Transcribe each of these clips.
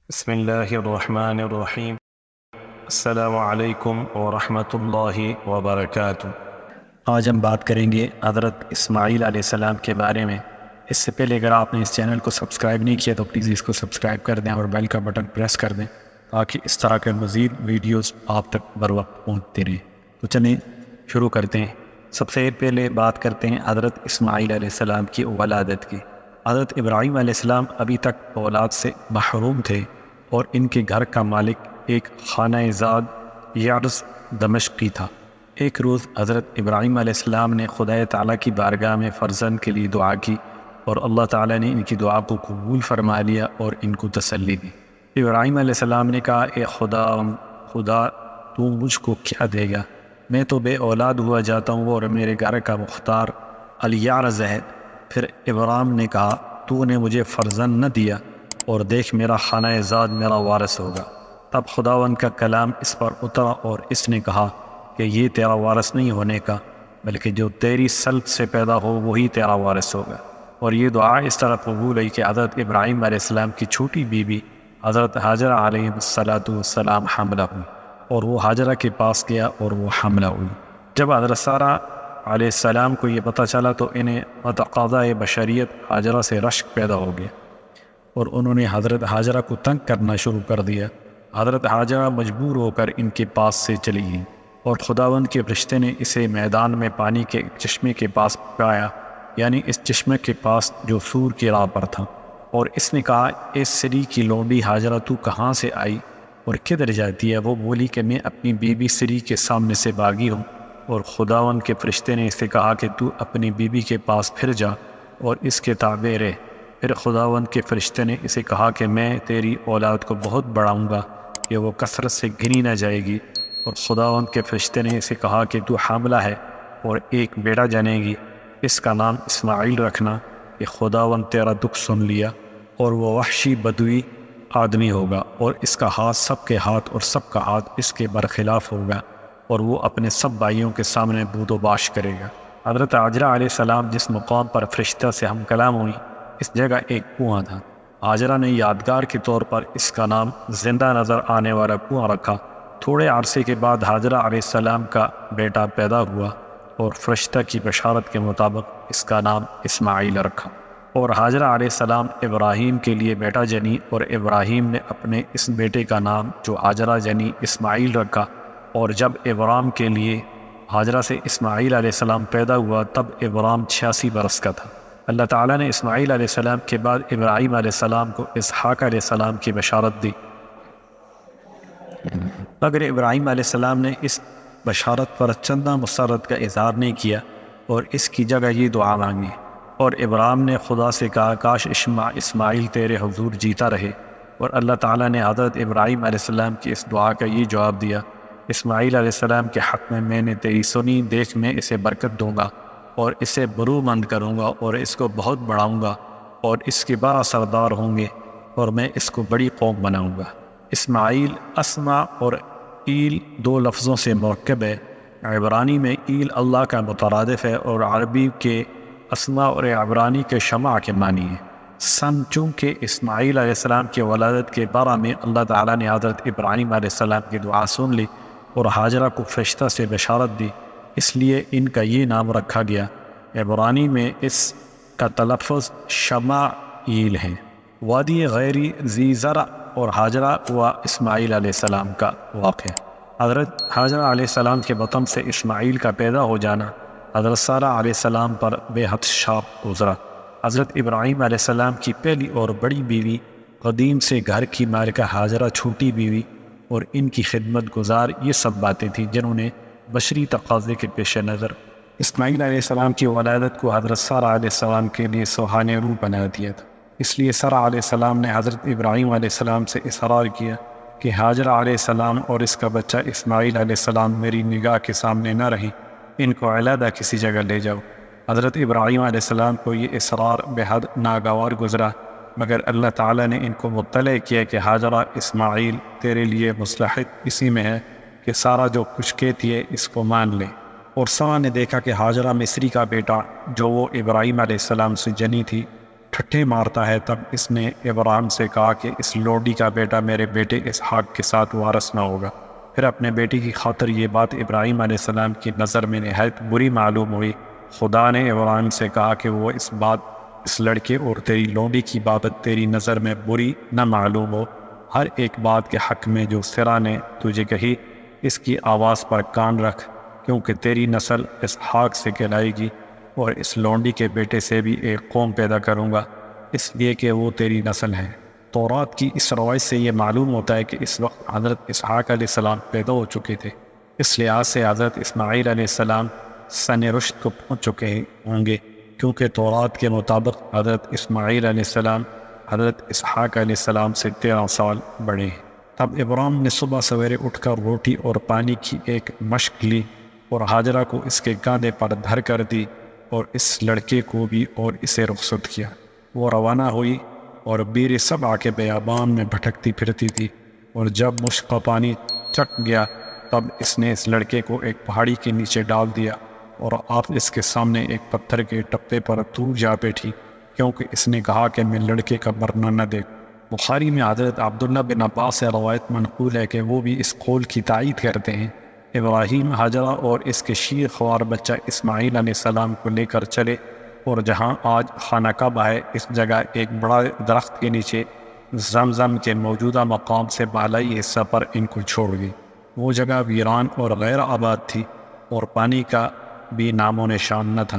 بسم اللہ الرحمن الرحیم۔ السلام علیکم ورحمۃ اللہ وبرکاتہ۔ آج ہم بات کریں گے حضرت اسماعیل علیہ السلام کے بارے میں۔ اس سے پہلے اگر آپ نے اس چینل کو سبسکرائب نہیں کیا تو پلیز اس کو سبسکرائب کر دیں اور بیل کا بٹن پریس کر دیں تاکہ اس طرح کے مزید ویڈیوز آپ تک بر وقت پہنچتے رہیں۔ تو چلیں شروع کرتے ہیں۔ سب سے پہلے بات کرتے ہیں حضرت اسماعیل علیہ السلام کی ولادت کی۔ حضرت ابراہیم علیہ السلام ابھی تک اولاد سے محروم تھے اور ان کے گھر کا مالک ایک خانہ زاد یعرز دمشقی تھا۔ ایک روز حضرت ابراہیم علیہ السلام نے خدا تعالیٰ کی بارگاہ میں فرزند کے لیے دعا کی اور اللہ تعالیٰ نے ان کی دعا کو قبول فرما لیا اور ان کو تسلی دی۔ ابراہیم علیہ السلام نے کہا، اے خدا تو مجھ کو کیا دے گا؟ میں تو بے اولاد ہوا جاتا ہوں اور میرے گھر کا مختار الیعرز ہے۔ پھر ابراہیم نے کہا، تو نے مجھے فرزند نہ دیا اور دیکھ میرا خانہ زاد میرا وارث ہوگا۔ تب خداوند کا کلام اس پر اترا اور اس نے کہا کہ یہ تیرا وارث نہیں ہونے کا بلکہ جو تیری سلب سے پیدا ہو وہی تیرا وارث ہوگا۔ اور یہ دعا اس طرح قبول ہوئی کہ حضرت ابراہیم علیہ السلام کی چھوٹی بیوی حضرت حاجرہ علیہ السلام حاملہ ہوئی اور وہ حاجرہ کے پاس گیا اور وہ حاملہ ہوئی۔ جب حضرت سارہ علیہ السلام کو یہ پتہ چلا تو انہیں متقاضۂ بشریت حاجرہ سے رشک پیدا ہو گیا اور انہوں نے حضرت حاجرہ کو تنگ کرنا شروع کر دیا۔ حضرت حاجرہ مجبور ہو کر ان کے پاس سے چلی گئیں اور خداوند کے فرشتے نے اسے میدان میں پانی کے چشمے کے پاس پایا، یعنی اس چشمے کے پاس جو سور کی راہ پر تھا، اور اس نے کہا، اے سری کی لونڈی حاجرہ تو کہاں سے آئی اور کدھر جاتی ہے؟ وہ بولی کہ میں اپنی بیوی سری کے سامنے سے بھاگی ہوں، اور خداوند کے فرشتے نے اسے کہا کہ تو اپنی بیوی کے پاس پھر جا اور اس کے تابع رہ۔ پھر خداوند کے فرشتے نے اسے کہا کہ میں تیری اولاد کو بہت بڑھاؤں گا کہ وہ کثرت سے گنی نہ جائے گی، اور خداوند کے فرشتے نے اسے کہا کہ تو حاملہ ہے اور ایک بیٹا جنے گی، اس کا نام اسماعیل رکھنا کہ خداوند تیرا دکھ سن لیا، اور وہ وحشی بدوی آدمی ہوگا اور اس کا ہاتھ سب کے ہاتھ اور سب کا ہاتھ اس کے برخلاف ہوگا، اور وہ اپنے سب بھائیوں کے سامنے بود و باش کرے گا۔ حضرت حاجرہ علیہ السلام جس مقام پر فرشتہ سے ہم کلام ہوئی اس جگہ ایک کنواں تھا۔ حاجرہ نے یادگار کے طور پر اس کا نام زندہ نظر آنے والا کنواں رکھا۔ تھوڑے عرصے کے بعد حاجرہ علیہ السلام کا بیٹا پیدا ہوا اور فرشتہ کی بشارت کے مطابق اس کا نام اسماعیل رکھا۔ اور حاجرہ علیہ السلام ابراہیم کے لیے بیٹا جنی اور ابراہیم نے اپنے اس بیٹے کا نام جو حاجرہ جنی اسماعیل رکھا۔ اور جب ابراہیم کے لیے حاجرہ سے اسماعیل علیہ السلام پیدا ہوا تب ابراہیم 86 برس کا تھا۔ اللہ تعالیٰ نے اسماعیل علیہ السلام کے بعد ابراہیم علیہ السلام کو اسحاق علیہ السلام کی بشارت دی، مگر ابراہیم علیہ السلام نے اس بشارت پر چندہ مسرت کا اظہار نہیں کیا اور اس کی جگہ یہ دعا مانگی، اور ابراہیم نے خدا سے کہا، کاش اسماعیل تیرے حضور جیتا رہے، اور اللہ تعالیٰ نے حضرت ابراہیم علیہ السلام کی اس دعا کا یہ جواب دیا، اسماعیل علیہ السلام کے حق میں نے تیری سنی، دیکھ میں اسے برکت دوں گا اور اسے برومند کروں گا اور اس کو بہت بڑھاؤں گا اور اس کے 12 سردار ہوں گے اور میں اس کو بڑی قوم بناؤں گا۔ اسماعیل اسما اور ایل دو لفظوں سے مرکب ہے۔ عبرانی میں ایل اللہ کا مترادف ہے اور عربی کے اسما اور عبرانی کے شمع کے معنی ہے۔ چونکہ اسماعیل علیہ السلام کی ولادت کے بارے میں اللہ تعالیٰ نے حضرت ابراہیم علیہ السلام کی دعا سن لی اور حاجرہ کو فرشتہ سے بشارت دی، اس لیے ان کا یہ نام رکھا گیا۔ عبرانی میں اس کا تلفظ شمائیل ہے۔ وادی غیری ذی زرع اور حاجرہ و اسماعیل علیہ السلام کا واقعہ۔ حضرت حاجرہ علیہ السلام کے بطن سے اسماعیل کا پیدا ہو جانا حضرت سارہ علیہ السلام پر بے حد شاق گزرا۔ حضرت ابراہیم علیہ السلام کی پہلی اور بڑی بیوی، قدیم سے گھر کی مالکہ حاجرہ چھوٹی بیوی اور ان کی خدمت گزار، یہ سب باتیں تھیں جنہوں نے بشری تقاضے کے پیش نظر اسماعیل علیہ السلام کی ولادت کو حضرت سارہ علیہ السلام کے لیے سوہانِ روح بنا دیا تھا۔ اس لیے سارہ علیہ السلام نے حضرت ابراہیم علیہ السلام سے اصرار کیا کہ حاجرہ علیہ السلام اور اس کا بچہ اسماعیل علیہ السلام میری نگاہ کے سامنے نہ رہیں، ان کو علیحدہ کسی جگہ لے جاؤ۔ حضرت ابراہیم علیہ السلام کو یہ اصرار بے حد ناگوار گزرا، مگر اللہ تعالیٰ نے ان کو مطلع کیا کہ حاجرہ اسماعیل تیرے لیے مصلحت اسی میں ہے کہ سارہ جو کچھ کہتی ہے اس کو مان لے۔ اور سارہ نے دیکھا کہ حاجرہ مصری کا بیٹا جو وہ ابراہیم علیہ السلام سے جنی تھی ٹھٹھے مارتا ہے، تب اس نے ابراہیم سے کہا کہ اس لوڈی کا بیٹا میرے بیٹے اسحاق کے ساتھ وارث نہ ہوگا۔ پھر اپنے بیٹے کی خاطر یہ بات ابراہیم علیہ السلام کی نظر میں نہایت بری معلوم ہوئی۔ خدا نے ابراہیم سے کہا کہ وہ اس لڑکے اور تیری لونڈی کی بابت تیری نظر میں بری نہ معلوم ہو۔ ہر ایک بات کے حق میں جو سرا نے تجھے کہی، اس کی آواز پر کان رکھ، کیونکہ تیری نسل اسحاق سے کہلائے گی، اور اس لونڈی کے بیٹے سے بھی ایک قوم پیدا کروں گا، اس لیے کہ وہ تیری نسل ہے۔ تورات کی اس روایت سے یہ معلوم ہوتا ہے کہ اس وقت حضرت اسحاق علیہ السلام پیدا ہو چکے تھے۔ اس لحاظ سے حضرت اسماعیل علیہ السلام سن رشد کو پہنچ چکے ہوں گے، کیونکہ تورات کے مطابق حضرت اسماعیل علیہ السلام حضرت اسحاق علیہ السلام سے 13 سال بڑے ہیں۔ تب ابراہیم نے صبح سویرے اٹھ کر روٹی اور پانی کی ایک مشق لی اور ہاجرہ کو اس کے کاندھے پر دھر کر دی، اور اس لڑکے کو بھی اور اسے رخصت کیا۔ وہ روانہ ہوئی اور بیر سبع کے بیابان میں بھٹکتی پھرتی تھی، اور جب مشق کا پانی چٹ گیا تب اس نے اس لڑکے کو ایک پہاڑی کے نیچے ڈال دیا، اور آپ اس کے سامنے ایک پتھر کے ٹپے پر دور جا بیٹھی، کیونکہ اس نے کہا کہ میں لڑکے کا مرنا نہ دیکھ۔ بخاری میں حضرت عبداللہ بن عباس سے روایت منقول ہے کہ وہ بھی اس قول کی تائید کرتے ہیں۔ ابراہیم ہاجرہ اور اس کے شیر خوار بچہ اسماعیل علیہ السلام کو لے کر چلے، اور جہاں آج خانہ کعبہ ہے اس جگہ ایک بڑا درخت کے نیچے زمزم کے موجودہ مقام سے بالائی حصہ پر ان کو چھوڑ گئی۔ وہ جگہ ویران اور غیر آباد تھی، اور پانی کا بھی نام و نشان نہ تھا،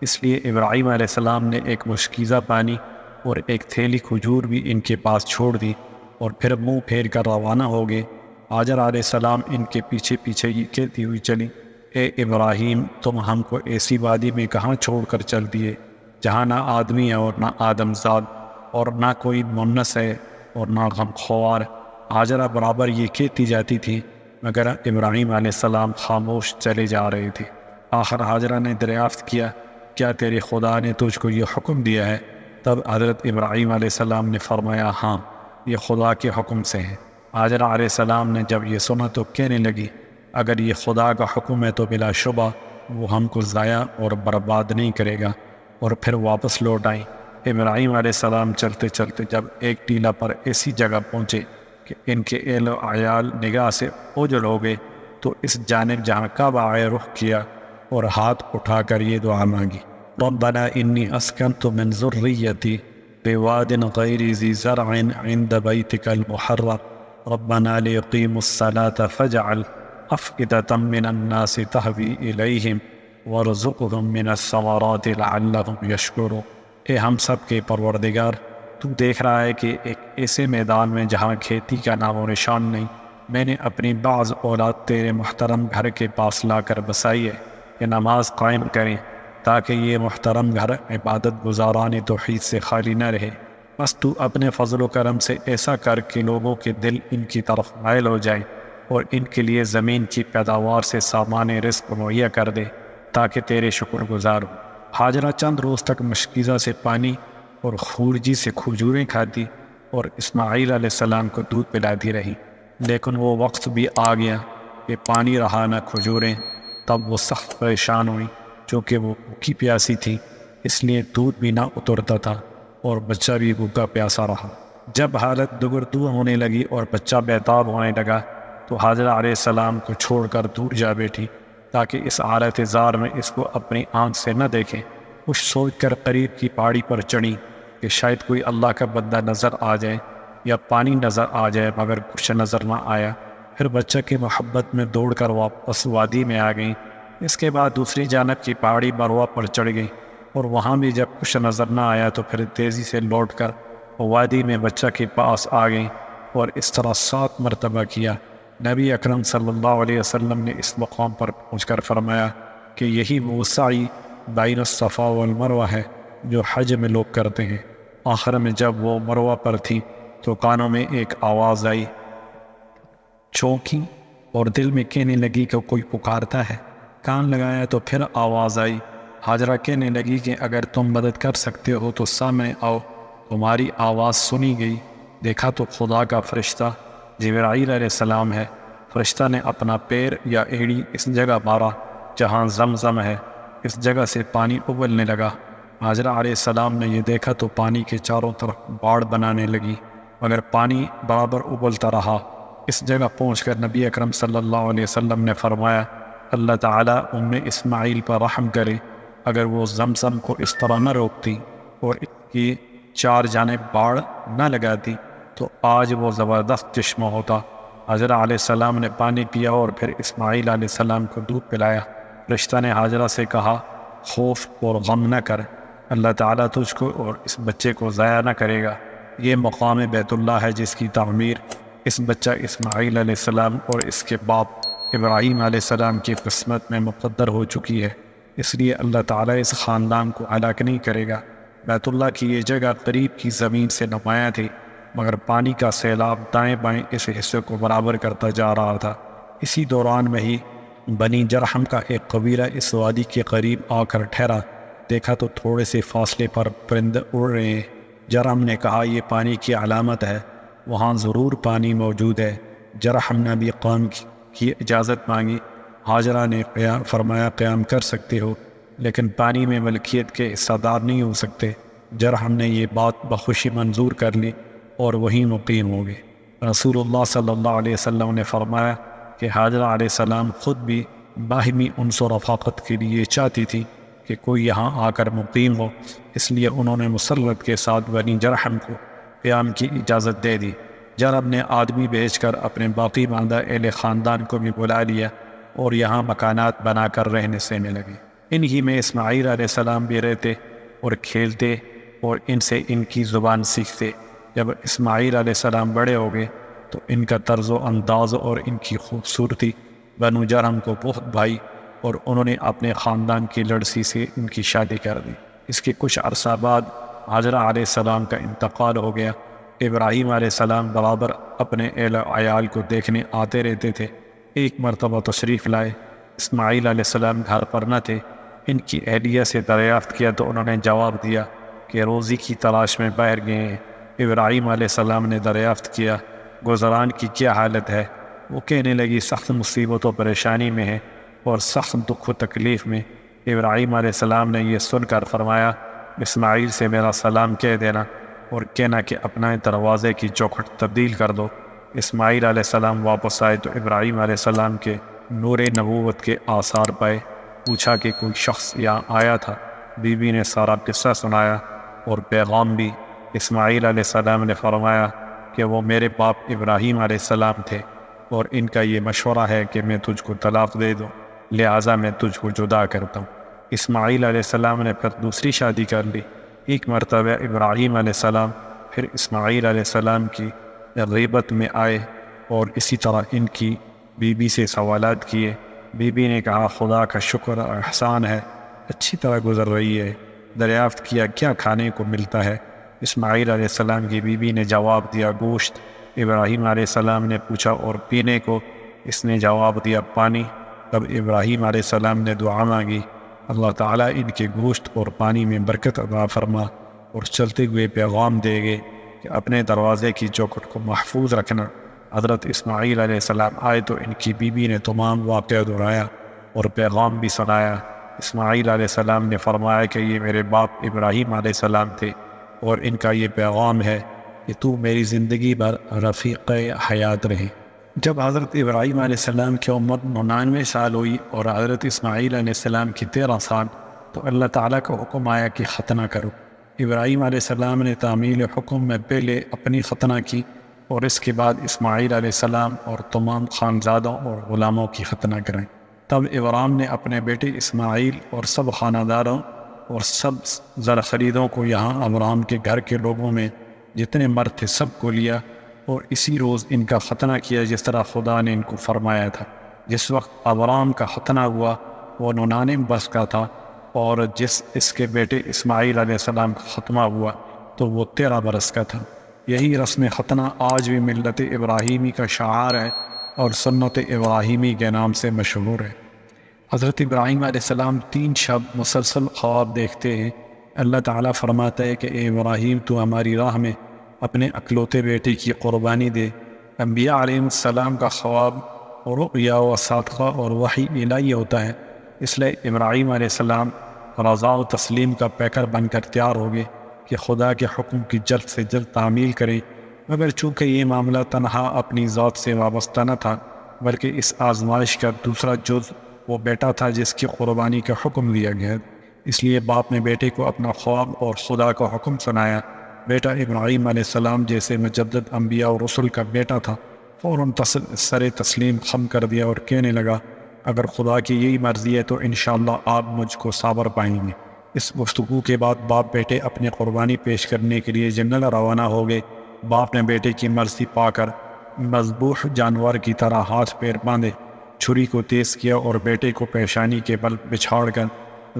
اس لیے ابراہیم علیہ السلام نے ایک مشکیزہ پانی اور ایک تھیلی کھجور بھی ان کے پاس چھوڑ دی، اور پھر منہ پھیر کر روانہ ہو گئے۔ ہاجر علیہ السلام ان کے پیچھے پیچھے یہ کہتی ہوئی چلی، اے ابراہیم، تم ہم کو ایسی وادی میں کہاں چھوڑ کر چل دیے جہاں نہ آدمی ہے اور نہ آدم زاد، اور نہ کوئی مونس ہے اور نہ غمخوار۔ ہاجرہ برابر یہ کہتی جاتی تھی، مگر ابراہیم علیہ السلام خاموش چلے جا رہے تھے۔ آخر ہاجرہ نے دریافت کیا، کیا تیرے خدا نے تجھ کو یہ حکم دیا ہے؟ تب حضرت ابراہیم علیہ السلام نے فرمایا، ہاں، یہ خدا کے حکم سے ہے۔ ہاجرہ علیہ السلام نے جب یہ سنا تو کہنے لگی، اگر یہ خدا کا حکم ہے تو بلا شبہ وہ ہم کو ضائع اور برباد نہیں کرے گا، اور پھر واپس لوٹ آئیں۔ ابراہیم علیہ السلام چلتے چلتے جب ایک ٹیلہ پر ایسی جگہ پہنچے کہ ان کے اہل و عیال نگاہ سے اوجھل ہو گئے، تو اس جانب جہاں کعبہ آئے رخ کیا اور ہاتھ اٹھا کر یہ دعا مانگی، ربنا انی اسکنت من ذریتی بواد غیر ذی زرع عند بیتک المحرم ربنا لیقیموا الصلاة فاجعل افئدة من الناس تہوی الیہم وارزقهم من الثمرات لعلهم یشکرون۔ اے ہم سب کے پروردگار، تو دیکھ رہا ہے کہ ایک ایسے میدان میں جہاں کھیتی کا نام و نشان نہیں، میں نے اپنی بعض اولاد تیرے محترم گھر کے پاس لا کر بسائی ہے کہ نماز قائم کریں، تاکہ یہ محترم گھر عبادت گزاران توحید سے خالی نہ رہے۔ بس تو اپنے فضل و کرم سے ایسا کر کہ لوگوں کے دل ان کی طرف مائل ہو جائیں، اور ان کے لیے زمین کی پیداوار سے سامان رزق مہیا کر دے، تاکہ تیرے شکر گزار ہو۔ ہاجرہ چند روز تک مشکیزہ سے پانی اور خورجی سے کھجوریں کھاتی اور اسماعیل علیہ السلام کو دودھ پلاتی رہی، لیکن وہ وقت بھی آ گیا کہ پانی رہا نہ کھجوریں۔ تب وہ سخت پریشان ہوئی، چونکہ وہ بھوکی پیاسی تھی، اس لیے دودھ بھی نہ اترتا تھا اور بچہ بھی بھوکا پیاسا رہا۔ جب حالت دگردو ہونے لگی اور بچہ بیتاب ہونے لگا تو حاجرہ علیہ السلام کو چھوڑ کر دور جا بیٹھی، تاکہ اس حالت زار میں اس کو اپنی آنکھ سے نہ دیکھیں۔ کچھ سوچ کر قریب کی پہاڑی پر چڑھی کہ شاید کوئی اللہ کا بندہ نظر آ جائے یا پانی نظر آ جائے، مگر کچھ نظر نہ آیا۔ پھر بچہ کی محبت میں دوڑ کر واپس وادی میں آ گئیں۔ اس کے بعد دوسری جانب کی پہاڑی مروہ پر چڑھ گئیں، اور وہاں بھی جب کچھ نظر نہ آیا تو پھر تیزی سے لوٹ کر وادی میں بچہ کے پاس آ گئیں، اور اس طرح 7 مرتبہ کیا۔ نبی اکرم صلی اللہ علیہ وسلم نے اس مقام پر پہنچ کر فرمایا کہ یہی وہ سعی بین الصفا والمروہ ہے جو حج میں لوگ کرتے ہیں۔ آخر میں جب وہ مروہ پر تھی تو کانوں میں ایک آواز آئی، چونکی اور دل میں کہنے لگی کہ کوئی پکارتا ہے۔ کان لگایا تو پھر آواز آئی۔ ہاجرہ کہنے لگی کہ اگر تم مدد کر سکتے ہو تو سامنے آؤ۔ تمہاری آواز سنی گئی، دیکھا تو خدا کا فرشتہ جبرائیل علیہ السلام ہے۔ فرشتہ نے اپنا پیر یا ایڑی اس جگہ مارا جہاں زمزم ہے، اس جگہ سے پانی ابلنے لگا، حاجرہ علیہ السلام نے یہ دیکھا تو پانی کے چاروں طرف باڑ بنانے لگی، مگر پانی برابر ابلتا رہا۔ اس جگہ پہنچ کر نبی اکرم صلی اللہ علیہ وسلم نے فرمایا، اللہ تعالیٰ اسماعیل پر رحم کرے، اگر وہ زمزم کو اس طرح نہ روکتی اور اس کی چار جانب باڑ نہ لگاتی تو آج وہ زبردست چشمہ ہوتا۔ حاجرہ علیہ السلام نے پانی پیا اور پھر اسماعیل علیہ السلام کو دودھ پلایا۔ فرشتہ نے حاجرہ سے کہا، خوف اور غم نہ کر، اللہ تعالیٰ تجھ کو اور اس بچے کو ضائع نہ کرے گا۔ یہ مقام بیت اللہ ہے جس کی تعمیر اس بچہ اسماعیل علیہ السلام اور اس کے باپ ابراہیم علیہ السلام کی قسمت میں مقدر ہو چکی ہے، اس لیے اللہ تعالیٰ اس خاندان کو ہلاک نہیں کرے گا۔ بیت اللہ کی یہ جگہ قریب کی زمین سے نمایاں تھی، مگر پانی کا سیلاب دائیں بائیں اس حصے کو برابر کرتا جا رہا تھا۔ اسی دوران میں ہی بنی جرحم کا ایک قبیلہ اس وادی کے قریب آ کر ٹھہرا۔ دیکھا تو تھوڑے سے فاصلے پر پرندے اڑ رہے ہیں۔ جرحم نے کہا، یہ پانی کی علامت ہے، وہاں ضرور پانی موجود ہے۔ جرحم نے بھی قیام کی اجازت مانگی۔ حاجرہ نے فرمایا، قیام کر سکتے ہو، لیکن پانی میں ملکیت کے حصہ دار نہیں ہو سکتے۔ جرحم نے یہ بات بخوشی منظور کر لی اور وہیں مقیم ہو گئے۔ رسول اللہ صلی اللہ علیہ وسلم نے فرمایا کہ حاجرہ علیہ السلام خود بھی باہمی انس و رفاقت کے لیے چاہتی تھی کہ کوئی یہاں آ کر مقیم ہو، اس لیے انہوں نے مسرت کے ساتھ بنی جرحم کو قیام کی اجازت دے دی۔ جرحم نے آدمی بھیج کر اپنے باقی ماندہ اہل خاندان کو بھی بلا لیا اور یہاں مکانات بنا کر رہنے سہنے لگے۔ انہی میں اسماعیل علیہ السلام بھی رہتے اور کھیلتے اور ان سے ان کی زبان سیکھتے۔ جب اسماعیل علیہ السلام بڑے ہو گئے تو ان کا طرز و انداز اور ان کی خوبصورتی بنو جرحم کو بہت بھائی اور انہوں نے اپنے خاندان کی لڑکی سے ان کی شادی کر دی۔ اس کے کچھ عرصہ بعد حاجرہ علیہ السلام کا انتقال ہو گیا۔ ابراہیم علیہ السلام برابر اپنے اہل و عیال کو دیکھنے آتے رہتے تھے۔ ایک مرتبہ تشریف لائے، اسماعیل علیہ السلام گھر پر نہ تھے۔ ان کی اہلیہ سے دریافت کیا تو انہوں نے جواب دیا کہ روزی کی تلاش میں باہر گئے ہیں۔ ابراہیم علیہ السلام نے دریافت کیا، گزران کی کیا حالت ہے؟ وہ کہنے لگی، سخت مصیبت و پریشانی میں ہے اور سخت دکھ و تکلیف میں۔ ابراہیم علیہ السلام نے یہ سن کر فرمایا، اسماعیل سے میرا سلام کہہ دینا اور کہنا کہ اپنا دروازے کی چوکھٹ تبدیل کر دو۔ اسماعیل علیہ السلام واپس آئے تو ابراہیم علیہ السلام کے نور نبوت کے آثار پائے۔ پوچھا کہ کوئی شخص یہاں آیا تھا؟ بی بی نے سارا قصہ سنایا اور پیغام بھی۔ اسماعیل علیہ السلام نے فرمایا کہ وہ میرے باپ ابراہیم علیہ السلام تھے اور ان کا یہ مشورہ ہے کہ میں تجھ کو طلاق دے دوں، لہٰذا میں تجھ کو جدا کرتا ہوں۔ اسماعیل علیہ السلام نے پھر دوسری شادی کر لی۔ ایک مرتبہ ابراہیم علیہ السلام پھر اسماعیل علیہ السلام کی غیبت میں آئے اور اسی طرح ان کی بی بی سے سوالات کیے۔ بی بی نے کہا، خدا کا شکر اور احسان ہے، اچھی طرح گزر رہی ہے۔ دریافت کیا، کیا کھانے کو ملتا ہے؟ اسماعیل علیہ السلام کی بیوی نے جواب دیا، گوشت۔ ابراہیم علیہ السلام نے پوچھا، اور پینے کو؟ اس نے جواب دیا، پانی۔ تب ابراہیم علیہ السلام نے دعا مانگی، اللہ تعالیٰ ان کے گوشت اور پانی میں برکت عطا فرما، اور چلتے ہوئے پیغام دے گئے کہ اپنے دروازے کی چوکھٹ کو محفوظ رکھنا۔ حضرت اسماعیل علیہ السلام آئے تو ان کی بیوی نے تمام واقعہ دہرایا اور پیغام بھی سنایا۔ اسماعیل علیہ السلام نے فرمایا کہ یہ میرے باپ ابراہیم علیہ السلام تھے اور ان کا یہ پیغام ہے کہ تو میری زندگی بھر رفیق حیات رہے۔ جب حضرت ابراہیم علیہ السلام کی عمر 99 سال ہوئی اور حضرت اسماعیل علیہ السلام کی 13 سال، تو اللہ تعالیٰ کا حکم آیا کہ ختنہ کرو۔ ابراہیم علیہ السلام نے تعمیل حکم میں پہلے اپنی ختنہ کی اور اس کے بعد اسماعیل علیہ السلام اور تمام خانزادوں اور غلاموں کی ختنہ کریں۔ تب ابراہیم نے اپنے بیٹے اسماعیل اور سب خانہ داروں اور سب زر خریدوں کو یہاں ابراہیم کے گھر کے لوگوں میں جتنے مرد تھے سب کو لیا اور اسی روز ان کا ختنہ کیا جس طرح خدا نے ان کو فرمایا تھا۔ جس وقت ابراہیم کا ختنہ ہوا وہ 99 برس کا تھا، اور اس کے بیٹے اسماعیل علیہ السلام کا ختمہ ہوا تو وہ 13 برس کا تھا۔ یہی رسم ختنہ آج بھی ملت ابراہیمی کا شعار ہے اور سنت ابراہیمی کے نام سے مشہور ہے۔ حضرت ابراہیم علیہ السلام 3 شب مسلسل خواب دیکھتے ہیں۔ اللہ تعالیٰ فرماتا ہے کہ اے ابراہیم، تو ہماری راہ میں اپنے اکلوتے بیٹے کی قربانی دے۔ انبیاء علیہ السلام کا خواب رؤیا و صادقہ اور وحی الہی ہوتا ہے، اس لیے ابراہیم علیہ السلام رضا و تسلیم کا پیکر بن کر تیار ہو گئے کہ خدا کے حکم کی جلد سے جلد تعمیل کریں، مگر چونکہ یہ معاملہ تنہا اپنی ذات سے وابستہ نہ تھا بلکہ اس آزمائش کا دوسرا جز وہ بیٹا تھا جس کی قربانی کا حکم دیا گیا، اس لیے باپ نے بیٹے کو اپنا خواب اور خدا کا حکم سنایا۔ بیٹا ابراہیم علیہ السلام جیسے مجدد انبیاء اور رسل کا بیٹا تھا، فوراً سر تسلیم خم کر دیا اور کہنے لگا، اگر خدا کی یہی مرضی ہے تو انشاءاللہ آپ مجھ کو صابر پائیں گے۔ اس گفتگو کے بعد باپ بیٹے اپنی قربانی پیش کرنے کے لیے جنگل روانہ ہو گئے۔ باپ نے بیٹے کی مرضی پا کر مذبوح جانور کی طرح ہاتھ پیر باندھے، چھری کو تیز کیا اور بیٹے کو پیشانی کے بل بچھاڑ کر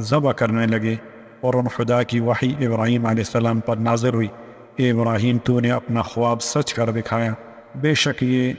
ذبح کرنے لگے، اور ان خدا کی وحی ابراہیم علیہ السلام پر نازل ہوئی، اے ابراہیم تو نے اپنا خواب سچ کر دکھایا، بے شک یہ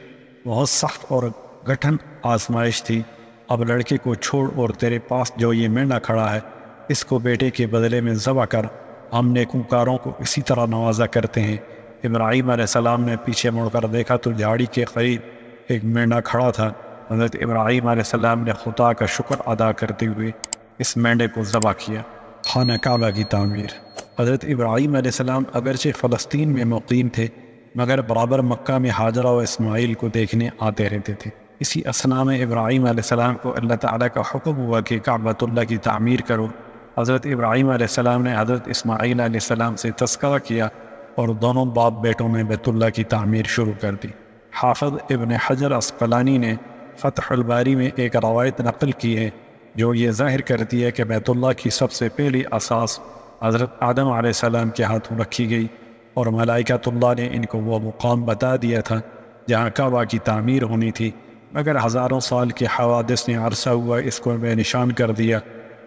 بہت سخت اور کٹھن آزمائش تھی۔ اب لڑکے کو چھوڑ اور تیرے پاس جو یہ مینڈا کھڑا ہے اس کو بیٹے کے بدلے میں ذبح کر، ہم نیکوکاروں کو اسی طرح نوازا کرتے ہیں۔ ابراہیم علیہ السلام نے پیچھے مڑ کر دیکھا تو جھاڑی کے قریب ایک مینڈا کھڑا تھا۔ حضرت ابراہیم علیہ السلام نے خدا کا شکر ادا کرتے ہوئے اس مینڈے کو ذبح کیا۔ خانہ کعبہ کی تعمیر۔ حضرت ابراہیم علیہ السلام اگرچہ فلسطین میں مقیم تھے مگر برابر مکہ میں حاجرہ و اسماعیل کو دیکھنے آتے رہتے تھے۔ اسی اثناء میں ابراہیم علیہ السلام کو اللہ تعالیٰ کا حکم ہوا کہ کعبۃ اللہ کی تعمیر کرو۔ حضرت ابراہیم علیہ السلام نے حضرت اسماعیل علیہ السلام سے تذکرہ کیا اور دونوں باپ بیٹوں نے بیت اللہ کی تعمیر شروع کر دی۔ حافظ ابن حجر عسقلانی نے فتح الباری میں ایک روایت نقل کی ہے جو یہ ظاہر کرتی ہے کہ بیت اللہ کی سب سے پہلی اساس حضرت آدم علیہ السلام کے ہاتھوں رکھی گئی، اور ملائکۃ اللہ نے ان کو وہ مقام بتا دیا تھا جہاں کعبہ کی تعمیر ہونی تھی، مگر ہزاروں سال کے حوادث نے عرصہ ہوا اس کو بے نشان کر دیا۔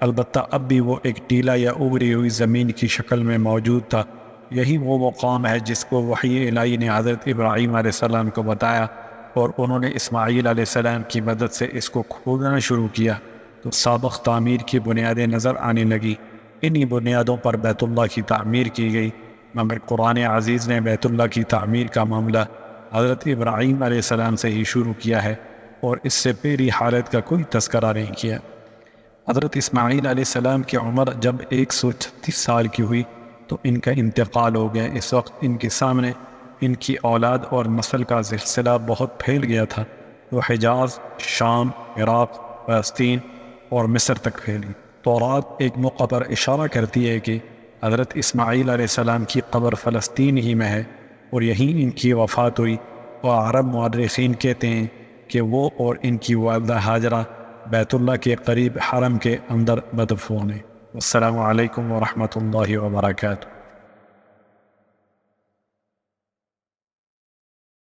البتہ اب بھی وہ ایک ٹیلا یا ابری ہوئی زمین کی شکل میں موجود تھا۔ یہی وہ مقام ہے جس کو وحی الہی نے حضرت ابراہیم علیہ السلام کو بتایا، اور انہوں نے اسماعیل علیہ السلام کی مدد سے اس کو کھودنا شروع کیا تو سابق تعمیر کی بنیادیں نظر آنے لگی۔ انہی بنیادوں پر بیت اللہ کی تعمیر کی گئی، مگر قرآن عزیز نے بیت اللہ کی تعمیر کا معاملہ حضرت ابراہیم علیہ السلام سے ہی شروع کیا ہے اور اس سے پہلی حالت کا کوئی تذکرہ نہیں کیا۔ حضرت اسماعیل علیہ السلام کی عمر جب 136 سال کی ہوئی تو ان کا انتقال ہو گیا۔ اس وقت ان کے سامنے ان کی اولاد اور نسل کا سلسلہ بہت پھیل گیا تھا، وہ حجاز، شام، عراق، فلسطین اور مصر تک پھیلی۔ تورات ایک موقع پر اشارہ کرتی ہے کہ حضرت اسماعیل علیہ السلام کی قبر فلسطین ہی میں ہے اور یہیں ان کی وفات ہوئی، اور عرب مورخین کہتے ہیں کہ وہ اور ان کی والدہ ہاجرہ بیت اللہ کے قریب حرم کے اندر مدفون ہیں۔ السلام علیکم ورحمۃ اللہ وبرکاتہ۔